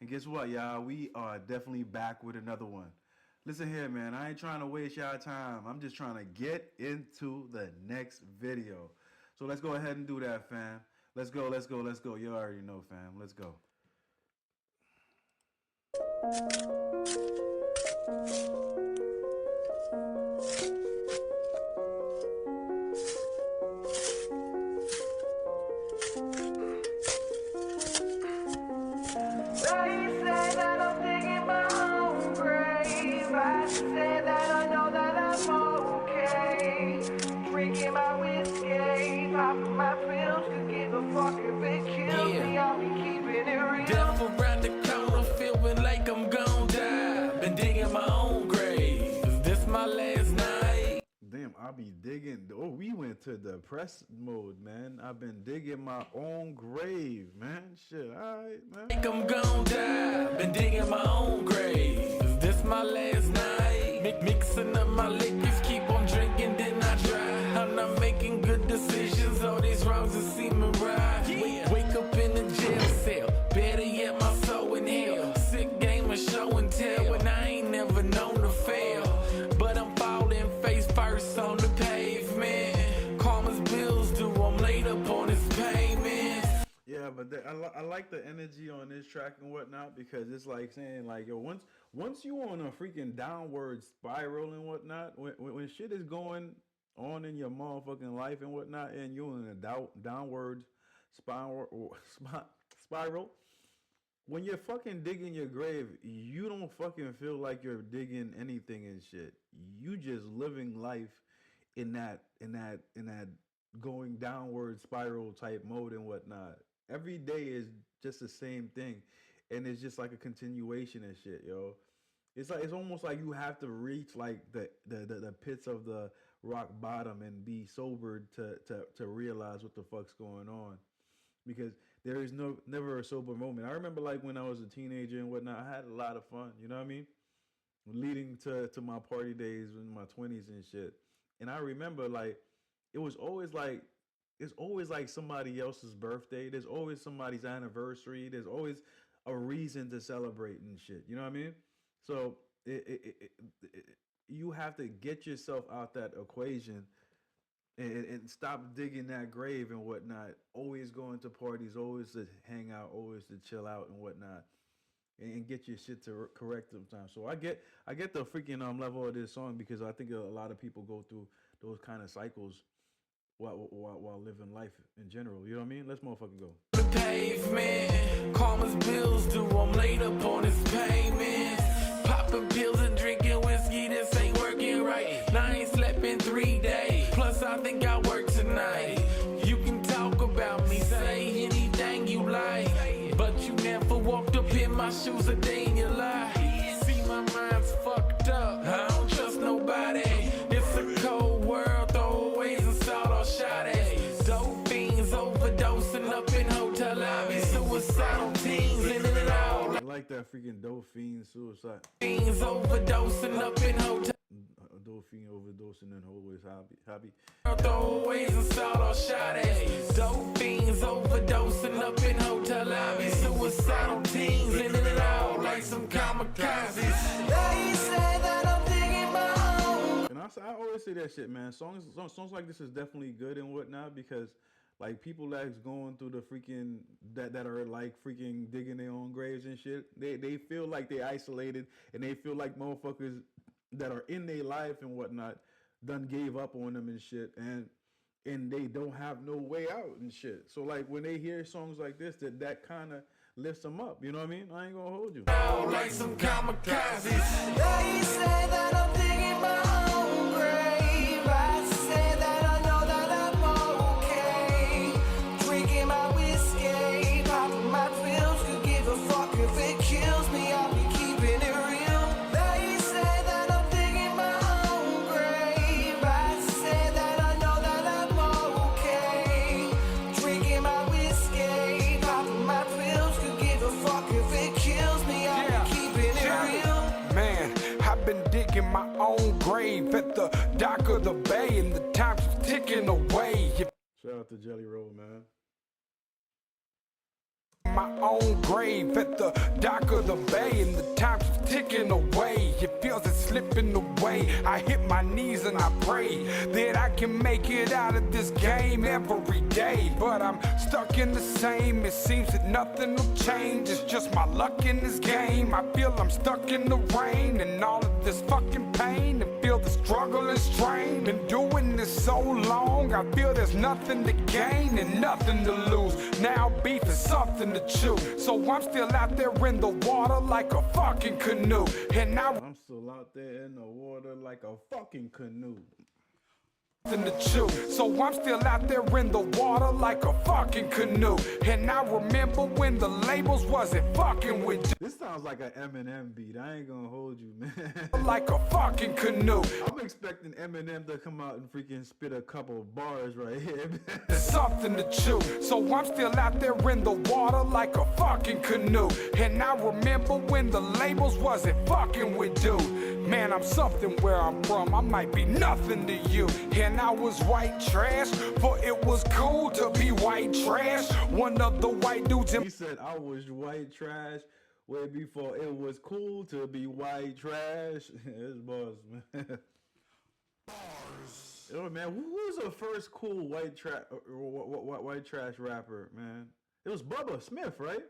And guess what, y'all? We are definitely back with another one. Listen here, man. I ain't trying to waste y'all time. I'm just trying to get into the next video. So let's go ahead and do that, fam. Let's go, let's go, let's go. You already know, fam. Let's go. Death around the corner, feeling like I'm gon' die. Been digging my own grave. Is this my last night? Damn, I'll be digging. Oh, we went to depressed mode, man. I've been digging my own grave, man. Shit, alright, man. Like I'm gon' die. Been digging my own grave. Is this my last night? Mixing up my liquors, keep on drinking, then I dry. I'm not making good decisions. All these wrongs are seeming right. Wake up in the jail cell. Better yet, my soul in hell. Sick game of show and tell, and I ain't never known to fail. But I'm falling face first on the pavement. Karma's bills due, I'm laid up on his payment. Yeah, but I like the energy on this track and whatnot, because it's like saying like, yo, once you on a freaking downward spiral and whatnot, when shit is going on in your motherfucking life and whatnot, and you're in a downward spiral, when you're fucking digging your grave, you don't fucking feel like you're digging anything and shit. You just living life in that going downward spiral type mode and whatnot. Every day is just the same thing, and it's just like a continuation and shit, yo. It's almost like you have to reach like the pits of the rock bottom and be sobered to realize what the fuck's going on, because there is never a sober moment. I remember like when I was a teenager and whatnot, I had a lot of fun, you know what I mean? Leading to my party days in my 20s and shit. And I remember like it's always like somebody else's birthday. There's always somebody's anniversary. There's always a reason to celebrate and shit. You know what I mean? So you have to get yourself out that equation and stop digging that grave and whatnot. Always going to parties, always to hang out, always to chill out and whatnot, and get your shit to correct sometimes. So I get the freaking level of this song, because I think a lot of people go through those kind of cycles while living life in general. You know what I mean? Let's motherfucking go. The pavement, karma's bills due, I'm laid up on his payment. Popping pills and drinking whiskey, this ain't working right. Now I ain't slept in 3 days, plus I think I work tonight. You can talk about me, say anything you like, but you never walked up in my shoes a day in your life. See, my mind's fucked up, I don't trust nobody. It's a cold world, throwaways and sawed-off shotties. Dope fiends overdosing up in hotel lobbies. Suicidal teens in it all. I like that freaking dope fiend suicide. Fiends overdosing up in hotel. Dope fiend overdosing and always hobby. Throwaways and sawed-off shotties. Dope fiends overdosing up in hotel lobbies. Suicidal teens in it all like some kamikazes. They say that I'm digging my own. And I always say that shit, man. Songs like this is definitely good and whatnot, because like people that's going through the freaking that are like freaking digging their own graves and shit, they feel like they isolated, and they feel like motherfuckers that are in their life and whatnot done gave up on them and shit, and they don't have no way out and shit. So like when they hear songs like this, that kind of lifts them up. You know what I mean? I ain't gonna hold you. Like some kamikazes. They say that I'm digging my own grave. I say that I know that I'm okay. Drinking my whiskey, popping my pills. Could give a fuck if it kills me. I'll be keeping it real. They say that I'm digging my own grave. I say that I know that I'm okay. Drinking my whiskey, popping my pills. Could give a fuck if it kills me. I'll be keeping it real. Man, I've been digging my own grave at the dock of the bay, and the time's ticking away. Shout out to Jelly Roll, man. my own grave at the dock of the bay, and the time's ticking away. It feels it's slipping away. I hit my knees and I pray that I can make it out of this game every day. But I'm stuck in the same. It seems that nothing will change. It's just my luck in this game. I feel I'm stuck in the rain and all of this fucking pain, and feel the struggle and strain. Been doing this so long, I feel there's nothing to gain and nothing to lose. Now beef is something to chew, so I'm still out there in the water like a fucking canoe. And I'm still out there in the water like a fucking canoe. To chew. So I'm still out there in the water like a fucking canoe. And I remember when the labels wasn't fucking with you. This sounds like an Eminem beat. I ain't gonna hold you, man. Like a fucking canoe. I'm expecting Eminem to come out and freaking spit a couple of bars right here. Something to chew. So I'm still out there in the water like a fucking canoe. And I remember when the labels wasn't fucking with dude. Man, I'm something where I'm from. I might be nothing to you. And I was white trash, for it was cool to be white trash. One of the white dudes in— He said I was white trash way before it was cool to be white trash. It's bars, man. Bars. Yo, man, who was the first cool white trash rapper, man? It was Bubba Smith, right?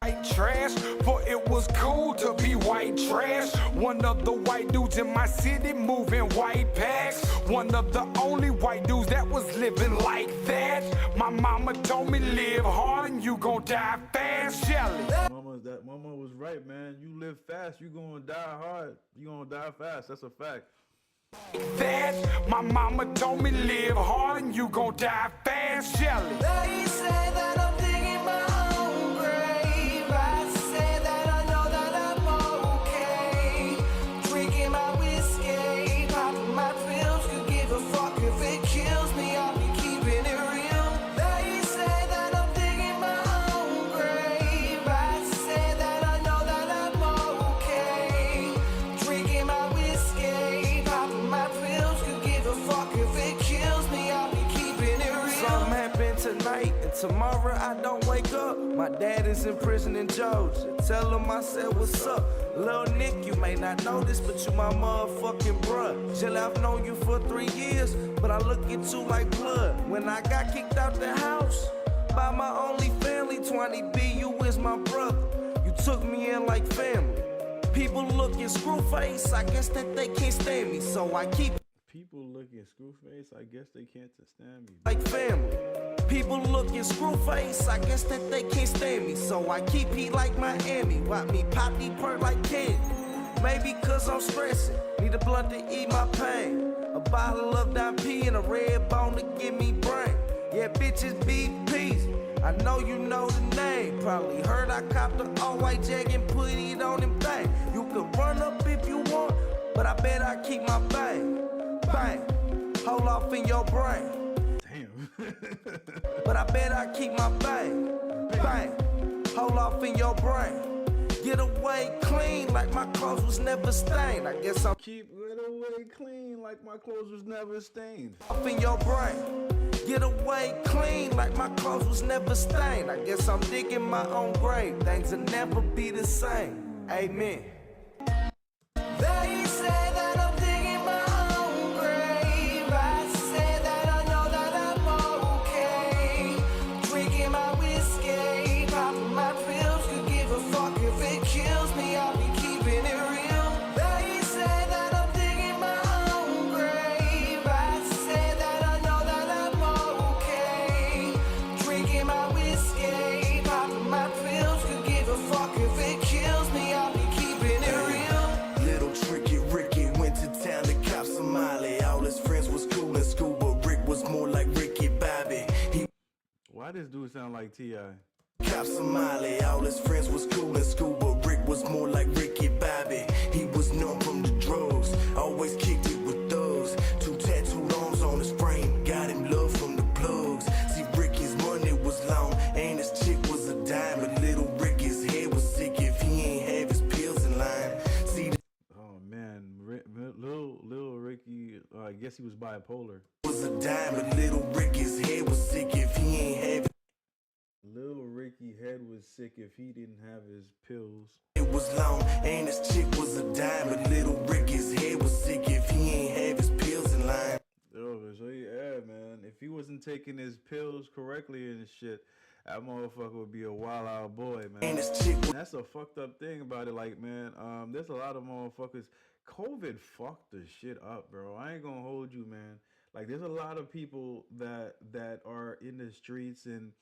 White trash, for it was cool to be white trash. One of the white dudes in my city moving white packs. One of the only white dudes that was living like that. My mama told me live hard and you gon' die fast, Shelly. Mama was right, man. You live fast, you gonna die hard. You gonna die fast. That's a fact. That my mama told me live hard and you gon' die fast, Shelly. They say that I'm digging my own grave. I say that I know that I'm okay. Drinking my whiskey, popping my pills. Could give a fuck if it kills me. I'll be keeping it real. They say that I'm digging my own grave. I say that I know that I'm okay. Drinking my whiskey, popping my pills. Could give a fuck if it kills me. I'll be keeping it real. Something happened tonight, and tomorrow I don't wake up. My dad is in prison in Georgia. Tell him I said what's up. Lil' Nick, you may not know this, but you my motherfucking bruh. Jelly, I've known you for 3 years, but I look at you like blood. When I got kicked out the house by my only family, 20B, you is my brother. You took me in like family. People looking screw face, I guess that they can't stand me, so I keep People looking screw face, I guess they can't stand me. like family. People looking screw face, I guess that they can't stand me, so I keep heat like Miami. Watch me pop these perk like candy. Maybe cause I'm stressing, need a blunt to eat my pain. A bottle of Don P and a red bone to give me brain. Yeah, bitches be peasy, I know you know the name. Probably heard I copped the all-white jag and put it on them thing. You can run up if you want, but I bet I keep my bang. Bang, hold off in your brain. Damn. But I bet I keep my bang. Bang, hold off in your brain. Get away clean like my clothes was never stained. I guess I'm Keep it away clean like my clothes was never stained. off in your brain. Get away clean like my clothes was never stained. I guess I'm digging my own grave. Things will never be the same. Amen. They say that I'm digging my own grave. I say that I know that I'm okay. Drinking my whiskey, popping my pills. Could give a fuck if it kills me. I'll be keeping it real. They say that I'm digging my own grave. I say that I know that I'm okay. Drinking my whiskey, popping my pills. Could give a fuck if it kills me. I'll be keeping it real. Little tricky Ricky went to town to cop some Molly. All his friends was cool in school, but Rick was more like Ricky Bobby. He Why does dude sound like T.I.? cop some Molly. All his friends was cool in school, but Rick was more like Ricky Bobby. He was known from the drugs, always kicked it with thugs. 2 tattooed arms on his frame, got him love from the plugs. See, Ricky's money was long, and his chick was a dime. But little Ricky's head was sick if he ain't have his pills in line. See, Oh man, Lil Ricky. I guess he was bipolar. was a dime, but little Ricky's head was sick if he ain't have Lil Ricky head was sick if he didn't have his pills. It was long, and his chick was a dime. But little Ricky's head was sick if he ain't have his pills in line. Yo, so yeah, man. If he wasn't taking his pills correctly and shit, that motherfucker would be a wild out boy, man. And his chick And that's a fucked up thing about it. Like, man, there's a lot of motherfuckers. COVID fucked the shit up, bro. I ain't gonna hold you, man. Like, there's a lot of people that are in the streets and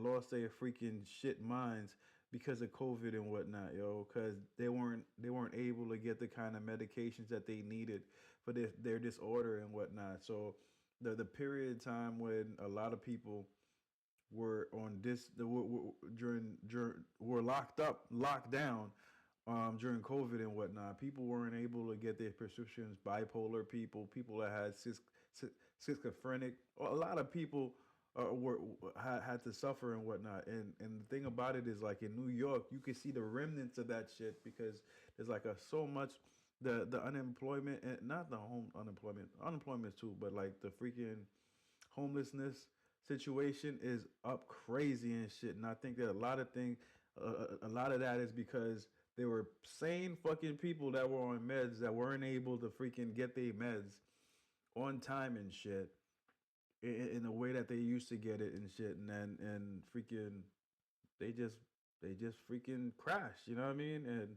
lost their freaking shit minds because of COVID and whatnot, yo. Because they weren't able to get the kind of medications that they needed for their disorder and whatnot. So the period of time when a lot of people were on were locked down during COVID and whatnot. People weren't able to get their prescriptions. Bipolar people that had schizophrenic, a lot of people had to suffer and whatnot. And the thing about it is, like in New York, you can see the remnants of that shit because there's like so much the unemployment, and not the home unemployment too, but like the freaking homelessness situation is up crazy and shit. And I think that a lot of that is because there were sane fucking people that were on meds that weren't able to freaking get their meds on time and shit in the way that they used to get it and shit. And freaking they just freaking crashed. You know what I mean? And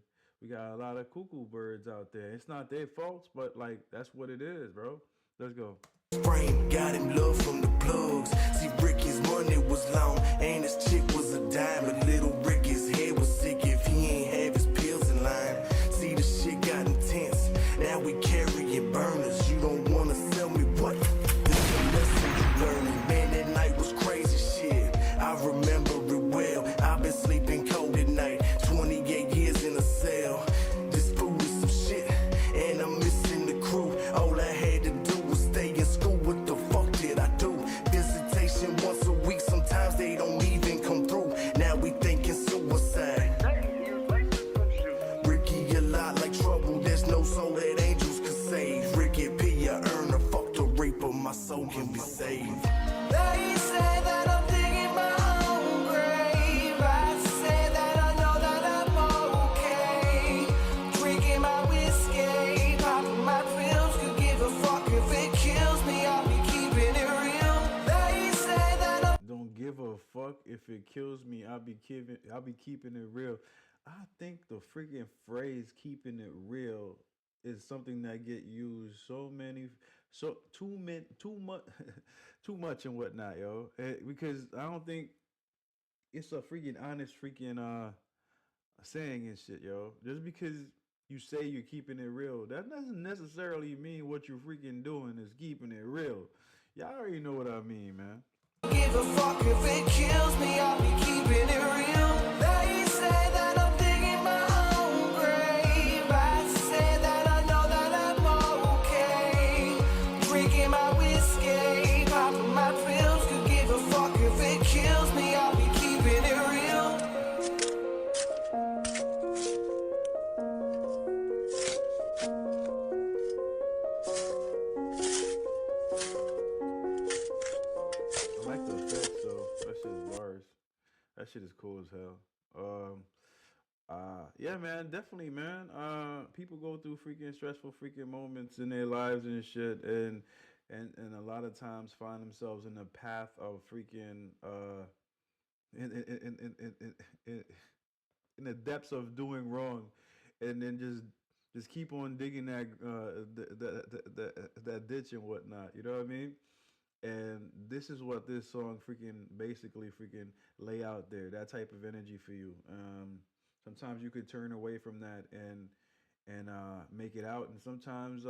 we got a lot of cuckoo birds out there. It's not their faults, but like that's what it is, bro. Let's go. Brain got him love from the plugs. See, Ricky's money was long, and his chick was a dime. But little Ricky's head was sick if he ain't have his pills in line. See, the shit got intense. Now we carrying burners. You don't wanna sell me what? This is a lesson you learning. Man, that night was crazy shit. I remember it well. I've been sleeping cold at night. 28 years in a cell. This food is some shit, and I'm missing the crew. All I had to do was stay in school. What the fuck did I do? Visitation once a week. Sometimes they don't even come through. Now we thinking suicide. Ricky a lot like trouble. There's no soul that angels could save. Ricky P, I earn a fuck the raper. My soul can be saved. They say that I'm digging my own grave. I say that I know that I'm okay. Drinking my whiskey, popping my pills. Could give a fuck if it kills me. I'll be keeping it real. They say that I'm Don't give a fuck if it kills me. I'll be keeping it real. I think the freaking phrase "keeping it real" is something that get used too much too much and whatnot, yo. Because I don't think it's a freaking honest freaking saying and shit, yo. Just because you say you're keeping it real, that doesn't necessarily mean what you're freaking doing is keeping it real. Y'all already know what I mean, man. give a fuck if it kills me. I'll be keeping it real. They say that I'm digging my own grave. I say that I know that I'm okay. Drinking my whiskey, popping my pills. Could give a fuck if it kills me. I'll be keeping it real. I like the effects though. That shit is bars. That shit is cool as hell. Yeah, man, definitely, man. People go through freaking stressful freaking moments in their lives and shit, and a lot of times find themselves in the path of freaking in, in the depths of doing wrong, and then just keep on digging that ditch and whatnot. You know what I mean? And this is what this song freaking basically freaking lay out there. That type of energy for you. Sometimes you could turn away from that and make it out, and sometimes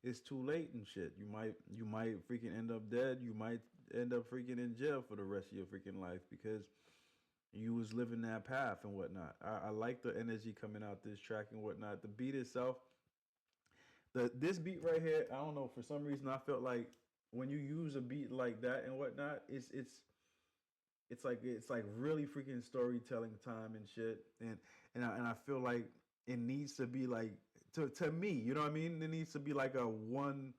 it's too late and shit. You might freaking end up dead. You might end up freaking in jail for the rest of your freaking life because you was living that path and whatnot. I like the energy coming out this track and whatnot. The beat itself, this beat right here, I don't know, for some reason I felt like when you use a beat like that and whatnot, it's like really freaking storytelling time and shit. And I feel like it needs to be like to me, you know what I mean? It needs to be like a one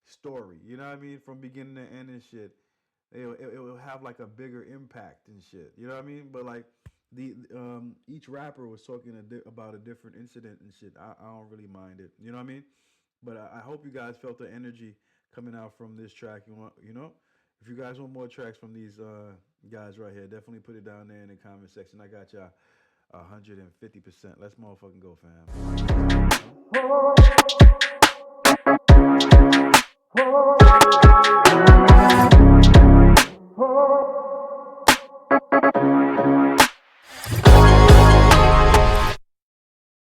story, you know what I mean, from beginning to end and shit. it will have like a bigger impact and shit. You know what I mean? But like the each rapper was talking about a different incident and shit. I don't really mind it. You know what I mean? But I hope you guys felt the energy coming out from this track. You know, if you guys want more tracks from these guys right here, definitely put it down there in the comment section. I got y'all 150%. Let's motherfucking go, fam.